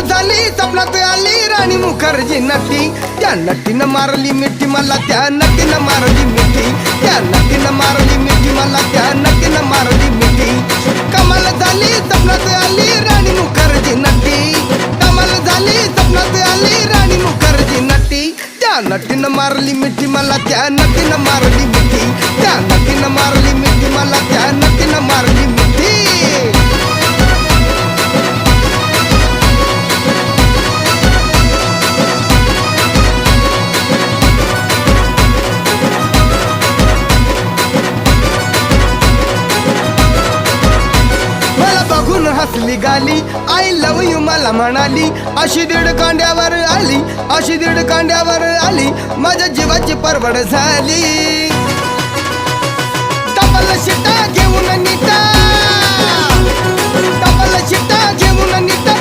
झाली स्वप्नात आली राणी मुखर्जी नटी, त्या नटीनं मारली मिठी मला, त्या नटीनं मारली मिठी, त्या नटीनं मारली मिठी मला, त्या नटीनं मारली मिठी. कमाल झाली स्वप्नात आली राणी मुखर्जी नटी, कमाल झाली स्वप्नात आली राणी मुखर्जी नटी, त्या नटीनं मारली मिठी मला, त्या नटीनं मारली मिठी, त्या नटीनं मारली मिठी मला, त्या नटीनं मारली मिठी. बघून हसली गाली, आय लव यू मला म्हणाली, अशी दीड कांड्यावर आली, अशी दीड कांड्यावर आली, माझ्या जीवाची परवड झाली. डबल शिटा घेऊन नीटा, डबल शिटा घेऊन नीटा,